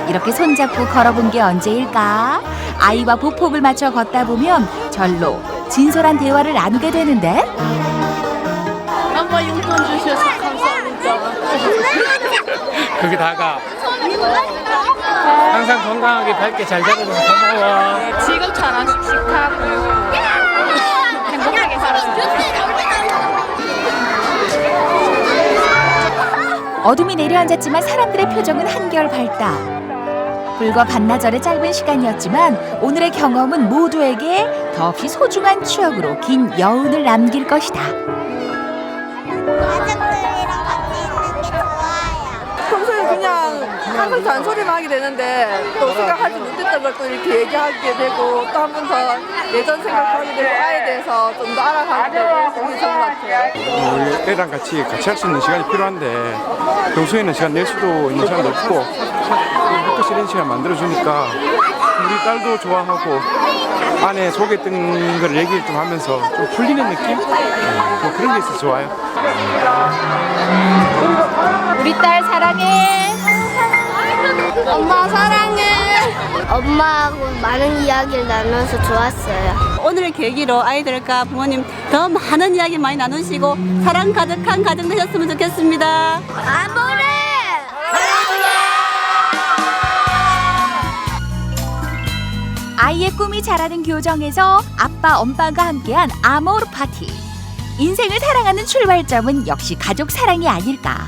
이렇게 손잡고 걸어본 게 언제일까? 아이와 보폭을 맞춰 걷다 보면 절로 진솔한 대화를 나누게 되는데. 엄마 용돈 주셔서 감사합니다. 그게 다가. 항상 건강하게 밝게 잘 자라줘서 고마워. 지금처럼 씩씩하고 행복하게 살았으면 어둠이 내려앉았지만 사람들의 표정은 한결 밝다. 불과 반나절의 짧은 시간이었지만 오늘의 경험은 모두에게 더없이 소중한 추억으로 긴 여운을 남길 것이다. 평소에 그냥 항상 잔소리만 하게 되는데 또 생각하지 못했던 걸 또 이렇게 얘기하게 되고 또 한 번 더 예전 생각하게 되고 아이에 대해서 좀 더 알아가게 되고 그게 좋은 것 같아요. 애랑 같이 할 수 있는 시간이 필요한데 평소에는 시간 낼 수도 있는 시간도 없고 학교 쉬는 시간 만들어주니까 우리 딸도 좋아하고 안에 속에 뜬 걸 얘기를 좀 하면서 좀 풀리는 느낌? 뭐 그런 게 있어서 좋아요. 우리 딸 사랑해. 엄마 사랑해. 엄마하고 많은 이야기를 나눠서 좋았어요. 오늘을 계기로 아이들과 부모님 더 많은 이야기 많이 나누시고 사랑 가득한 가정 되셨으면 좋겠습니다. 아모레! 아이의 꿈이 자라는 교정에서 아빠, 엄마가 함께한 아모르 파티. 인생을 사랑하는 출발점은 역시 가족 사랑이 아닐까.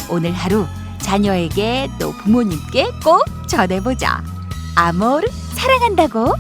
오늘 하루 자녀에게 또 부모님께 꼭 전해보자. 아모르 사랑한다고.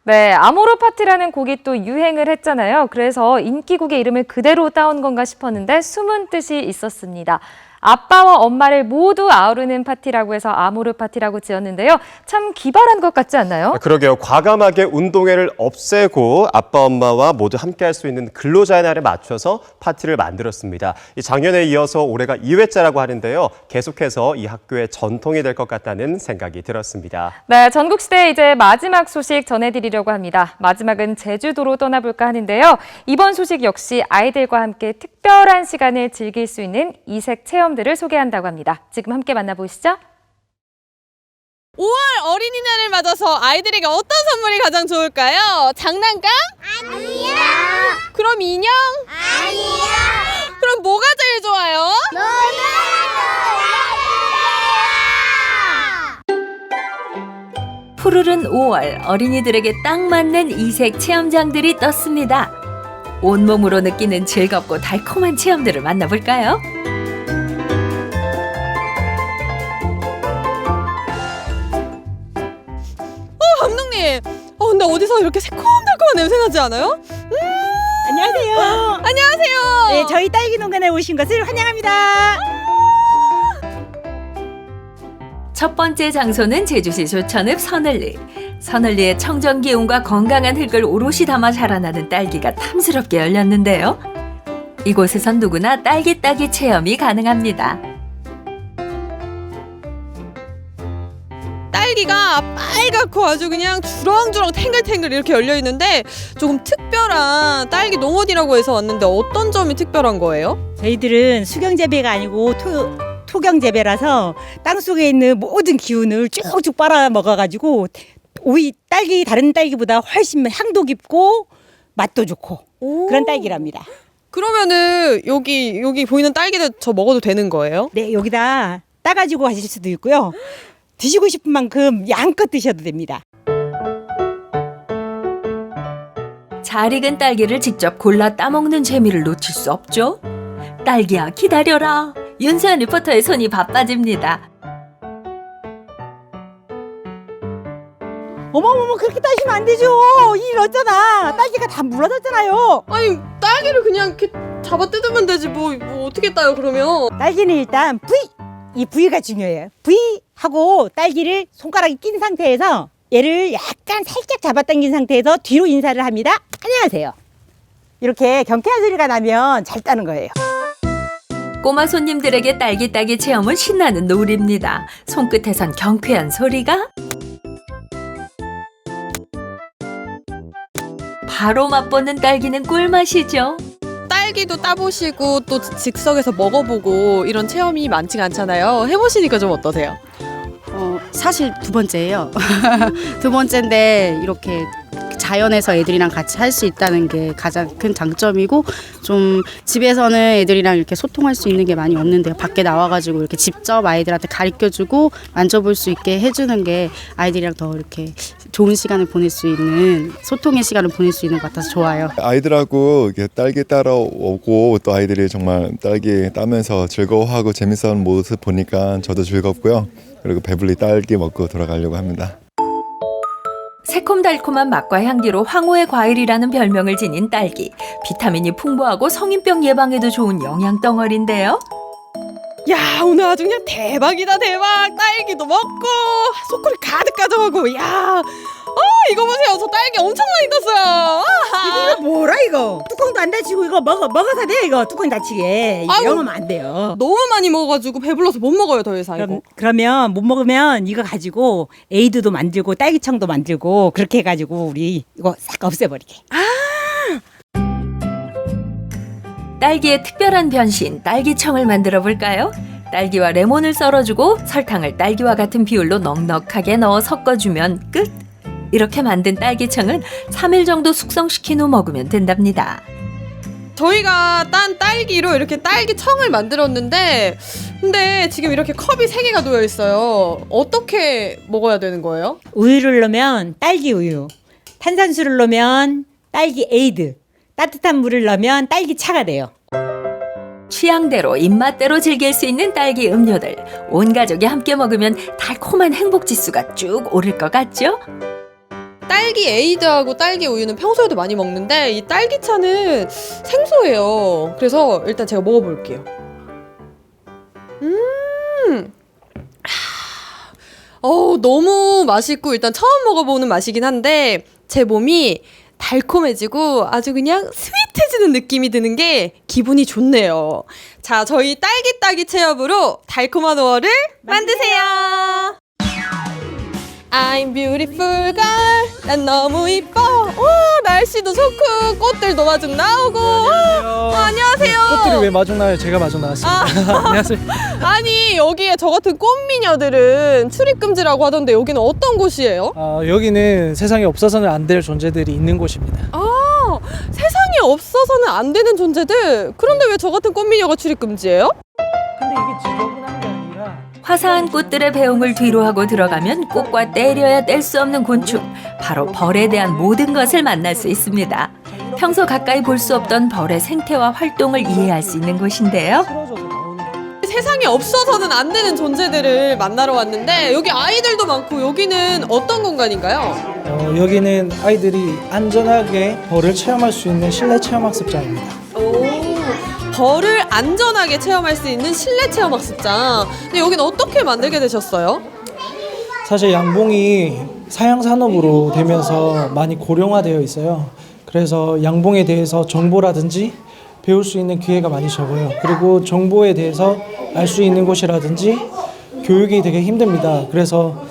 네, 아모르 파티라는 곡이 또 유행을 했잖아요. 그래서 인기곡의 이름을 그대로 따온 건가 싶었는데 숨은 뜻이 있었습니다. 아빠와 엄마를 모두 아우르는 파티라고 해서 아모르 파티라고 지었는데요. 참 기발한 것 같지 않나요? 그러게요. 과감하게 운동회를 없애고 아빠, 엄마와 모두 함께할 수 있는 근로자의 날에 맞춰서 파티를 만들었습니다. 이 작년에 이어서 올해가 2회째라고 하는데요. 계속해서 이 학교의 전통이 될 것 같다는 생각이 들었습니다. 네, 전국시대 이제 마지막 소식 전해드리려고 합니다. 마지막은 제주도로 떠나볼까 하는데요. 이번 소식 역시 아이들과 함께 특별한 시간을 즐길 수 있는 이색 체험들을 소개한다고 합니다. 지금 함께 만나보시죠. 5월 어린이날을 맞아서 아이들에게 어떤 선물이 가장 좋을까요? 장난감? 아니요. 그럼 인형? 아니요. 그럼 뭐가 제일 좋아요? 푸르른 5월, 어린이들에게 딱 맞는 이색 체험장들이 떴습니다. 온몸으로 느끼는 즐겁고 달콤한 체험들을 만나볼까요? 감독님! 근데 어디서 이렇게 새콤달콤한 냄새 나지 않아요? 안녕하세요. 안녕하세요. 네, 저희 딸기 농간에 오신 것을 환영합니다. 첫 번째 장소는 제주시 조천읍 서늘리. 서늘리의 청정 기온과 건강한 흙을 오롯이 담아 자라나는 딸기가 탐스럽게 열렸는데요. 이곳에선 누구나 딸기 따기 체험이 가능합니다. 딸기가 빨갛고 아주 그냥 주렁주렁 탱글탱글 이렇게 열려 있는데 조금 특별한 딸기 농원이라고 해서 왔는데 어떤 점이 특별한 거예요? 저희들은 수경 재배가 아니고 토경 재배라서 땅 속에 있는 모든 기운을 쭉쭉 빨아 먹어가지고 오이 딸기 다른 딸기보다 훨씬 향도 깊고 맛도 좋고 그런 딸기랍니다. 그러면은 여기 보이는 딸기들 저 먹어도 되는 거예요? 네, 여기다 따가지고 가실 수도 있고요. 드시고 싶은 만큼 양껏 드셔도 됩니다. 잘 익은 딸기를 직접 골라 따먹는 재미를 놓칠 수 없죠. 딸기야 기다려라. 윤세연 리포터의 손이 바빠집니다. 어머머머 그렇게 따시면 안 되죠. 일 어쩌나 딸기가 다 물러졌잖아요. 아니 딸기를 그냥 이렇게 잡아 뜯으면 되지 뭐 어떻게 따요 그러면? 딸기는 일단 이 부위가 중요해요. 부위하고 딸기를 손가락에 낀 상태에서 얘를 약간 살짝 잡아당긴 상태에서 뒤로 인사를 합니다. 안녕하세요. 이렇게 경쾌한 소리가 나면 잘 따는 거예요. 꼬마 손님들에게 딸기 따기 체험은 신나는 놀이입니다. 손끝에선 경쾌한 소리가 바로 맛보는 딸기는 꿀맛이죠. 딸기도 따보시고 또 즉석에서 먹어보고 이런 체험이 많지가 않잖아요. 해보시니까 좀 어떠세요? 사실 두 번째예요. 두 번째인데 이렇게 자연에서 애들이랑 같이 할 수 있다는 게 가장 큰 장점이고 좀 집에서는 애들이랑 이렇게 소통할 수 있는 게 많이 없는데요. 밖에 나와가지고 이렇게 직접 아이들한테 가르쳐주고 만져볼 수 있게 해주는 게 아이들이랑 더 이렇게 좋은 시간을 보낼 수 있는 소통의 시간을 보낼 수 있는 것 같아서 좋아요. 아이들하고 이렇게 딸기 따러 오고 또 아이들이 정말 딸기 따면서 즐거워하고 재밌어하는 모습 보니까 저도 즐겁고요. 그리고 배불리 딸기 먹고 돌아가려고 합니다. 새콤달콤한 맛과 향기로 황후의 과일이라는 별명을 지닌 딸기. 비타민이 풍부하고 성인병 예방에도 좋은 영양덩어리인데요. 야 오늘 아주 그냥 대박이다 대박. 딸기도 먹고 속구리 가득 가져가고 야 이거 보세요. 저 딸기 엄청 많이 떴어요. 이거 뭐라 이거 뚜껑도 안 닫히고 이거 먹어서 돼. 이거 뚜껑 닫히게 이거 영하면 안 돼요. 너무 많이 먹어가지고 배불러서 못 먹어요 더 이상. 그러면 못 먹으면 이거 가지고 에이드도 만들고 딸기청도 만들고 그렇게 해가지고 우리 이거 싹 없애버리게. 딸기의 특별한 변신, 딸기청을 만들어 볼까요? 딸기와 레몬을 썰어주고 설탕을 딸기와 같은 비율로 넉넉하게 넣어 섞어주면 끝! 이렇게 만든 딸기청은 3일 정도 숙성시킨 후 먹으면 된답니다. 저희가 딴 딸기로 이렇게 딸기청을 만들었는데 근데 지금 이렇게 컵이 3개가 놓여 있어요. 어떻게 먹어야 되는 거예요? 우유를 넣으면 딸기 우유, 탄산수를 넣으면 딸기 에이드, 따뜻한 물을 넣으면 딸기 차가 돼요. 취향대로 입맛대로 즐길 수 있는 딸기 음료들. 온 가족이 함께 먹으면 달콤한 행복 지수가 쭉 오를 것 같죠? 딸기 에이드하고 딸기 우유는 평소에도 많이 먹는데 이 딸기차는 생소해요. 그래서 일단 제가 먹어볼게요. 너무 맛있고 일단 처음 먹어보는 맛이긴 한데 제 몸이 달콤해지고 아주 그냥 스윗해지는 느낌이 드는 게 기분이 좋네요. 자, 저희 딸기 따기 체험으로 달콤한 5월을 만드세요. I'm beautiful girl. 난 너무 이뻐. 와, 날씨도 좋고 꽃들도 마중 나오고. 안녕하세요. 꽃들이 왜 마중 나요? 제가 마중 나왔습니다. 안녕하세요. 아니, 여기에 저 같은 꽃미녀들은 출입 금지라고 하던데 여기는 어떤 곳이에요? 여기는 세상에 없어서는 안 될 존재들이 있는 곳입니다. 세상에 없어서는 안 되는 존재들? 그런데 왜 저 같은 꽃미녀가 출입 금지예요? 근데 이게 지저분한 게 아니라 화사한 꽃들의 배웅을 뒤로하고 들어가면 꽃과 때려야 뗄 수 없는 곤충, 바로 벌에 대한 모든 것을 만날 수 있습니다. 평소 가까이 볼 수 없던 벌의 생태와 활동을 이해할 수 있는 곳인데요. 세상에 없어서는 안 되는 존재들을 만나러 왔는데 여기 아이들도 많고 여기는 어떤 공간인가요? 여기는 아이들이 안전하게 벌을 체험할 수 있는 실내 체험학습장입니다. 벌을 안전하게 체험할 수 있는 실내 체험학습장. 근데 여기는 어떻게 만들게 되셨어요? 사실 양봉이 사양산업으로 되면서 많이 고령화되어 있어요. 그래서 양봉에 대해서 정보라든지 배울 수 있는 기회가 많이 적어요. 그리고 정보에 대해서 알 수 있는 곳이라든지 교육이 되게 힘듭니다. 그래서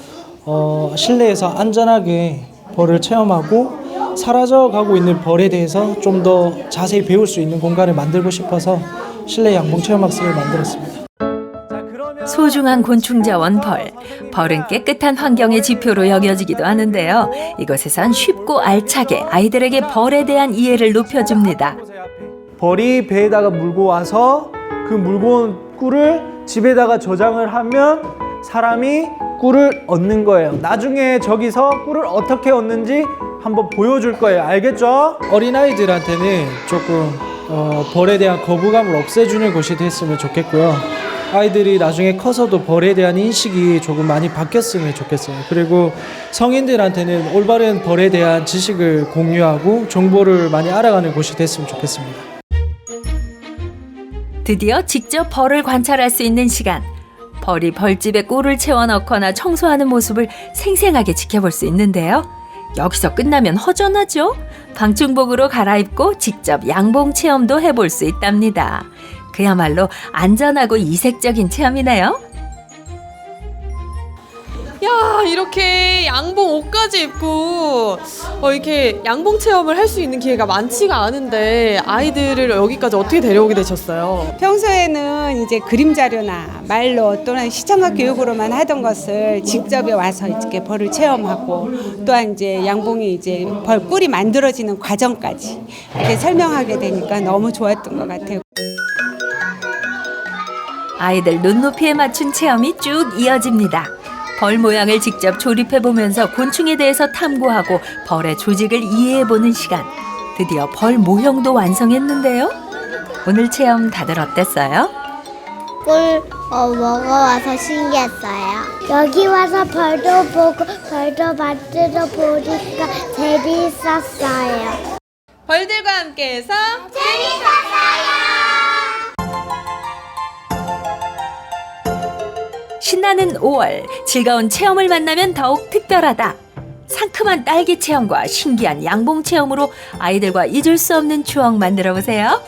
실내에서 안전하게 벌을 체험하고 사라져가고 있는 벌에 대해서 좀 더 자세히 배울 수 있는 공간을 만들고 싶어서 실내 양봉 체험학습을 만들었습니다. 소중한 곤충 자원 벌. 벌은 깨끗한 환경의 지표로 여겨지기도 하는데요. 이곳에선 쉽고 알차게 아이들에게 벌에 대한 이해를 높여줍니다. 벌이 배에다가 물고 와서 그 물고 온 꿀을 집에다가 저장을 하면 사람이 꿀을 얻는 거예요. 나중에 저기서 꿀을 어떻게 얻는지 한번 보여줄 거예요. 알겠죠? 어린아이들한테는 조금 벌에 대한 거부감을 없애주는 곳이 됐으면 좋겠고요. 아이들이 나중에 커서도 벌에 대한 인식이 조금 많이 바뀌었으면 좋겠어요. 그리고 성인들한테는 올바른 벌에 대한 지식을 공유하고 정보를 많이 알아가는 곳이 됐으면 좋겠습니다. 드디어 직접 벌을 관찰할 수 있는 시간. 벌이 벌집에 꿀을 채워 넣거나 청소하는 모습을 생생하게 지켜볼 수 있는데요. 여기서 끝나면 허전하죠? 방충복으로 갈아입고 직접 양봉 체험도 해볼 수 있답니다. 그야말로 안전하고 이색적인 체험이네요. 야, 이렇게 양봉 옷까지 입고 이렇게 양봉 체험을 할 수 있는 기회가 많지가 않은데 아이들을 여기까지 어떻게 데려오게 되셨어요? 평소에는 이제 그림 자료나 말로 또는 시청각 교육으로만 하던 것을 직접 와서 이렇게 벌을 체험하고 또한 이제 양봉이 이제 벌 꿀이 만들어지는 과정까지 이렇게 설명하게 되니까 너무 좋았던 것 같아요. 아이들 눈높이에 맞춘 체험이 쭉 이어집니다. 벌 모양을 직접 조립해보면서 곤충에 대해서 탐구하고 벌의 조직을 이해해보는 시간. 드디어 벌 모형도 완성했는데요. 오늘 체험 다들 어땠어요? 꿀 먹어와서 신기했어요. 여기 와서 벌도 보고 벌도 만들어 보니까 재미있었어요. 벌들과 함께해서 재밌었어요. 신나는 5월, 즐거운 체험을 만나면 더욱 특별하다. 상큼한 딸기 체험과 신기한 양봉 체험으로 아이들과 잊을 수 없는 추억 만들어 보세요.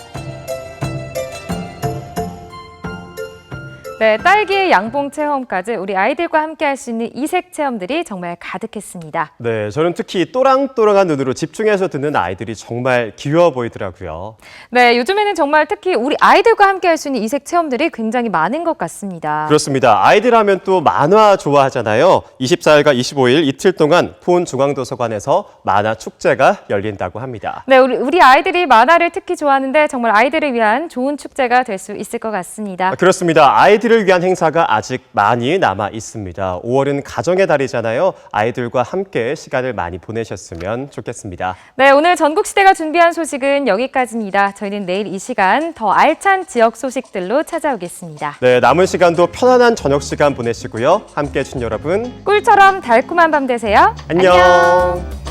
네, 딸기의 양봉 체험까지 우리 아이들과 함께 할 수 있는 이색 체험들이 정말 가득했습니다. 네, 저는 특히 또랑또랑한 눈으로 집중해서 듣는 아이들이 정말 귀여워 보이더라고요. 네, 요즘에는 정말 특히 우리 아이들과 함께 할 수 있는 이색 체험들이 굉장히 많은 것 같습니다. 그렇습니다. 아이들 하면 또 만화 좋아하잖아요. 24일과 25일 이틀 동안 포은중앙도서관에서 만화 축제가 열린다고 합니다. 네, 우리 아이들이 만화를 특히 좋아하는데 정말 아이들을 위한 좋은 축제가 될 수 있을 것 같습니다. 그렇습니다. 아이들을 아이들을 위한 행사가 아직 많이 남아 있습니다. 5월은 가정의 달이잖아요. 아이들과 함께 시간을 많이 보내셨으면 좋겠습니다. 네, 오늘 전국시대가 준비한 소식은 여기까지입니다. 저희는 내일 이 시간 더 알찬 지역 소식들로 찾아오겠습니다. 네, 남은 시간도 편안한 저녁 시간 보내시고요. 함께해 주신 여러분, 꿀처럼 달콤한 밤 되세요. 안녕.